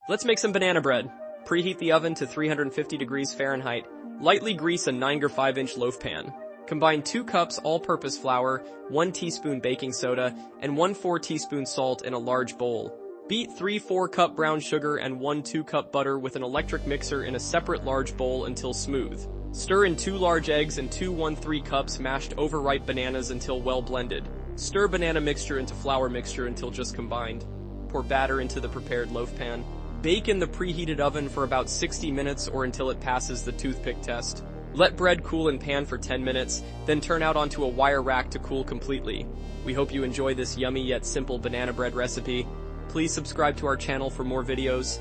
Let's make some banana bread. Preheat the oven to 350 degrees Fahrenheit. Lightly grease a 9 or 5-inch loaf pan. Combine 2 cups all-purpose flour, 1 teaspoon baking soda, and 1/4 teaspoon salt in a large bowl. Beat 3/4 cup brown sugar and 1/2 cup butter with an electric mixer in a separate large bowl until smooth. Stir in 2 large eggs and 2 1/3 cups mashed overripe bananas until well blended. Stir banana mixture into flour mixture until just combined. Pour batter into the prepared loaf pan. Bake in the preheated oven for about 60 minutes or until it passes the toothpick test. Let bread cool in pan for 10 minutes, then turn out onto a wire rack to cool completely. We hope you enjoy this yummy yet simple banana bread recipe. Please subscribe to our channel for more videos.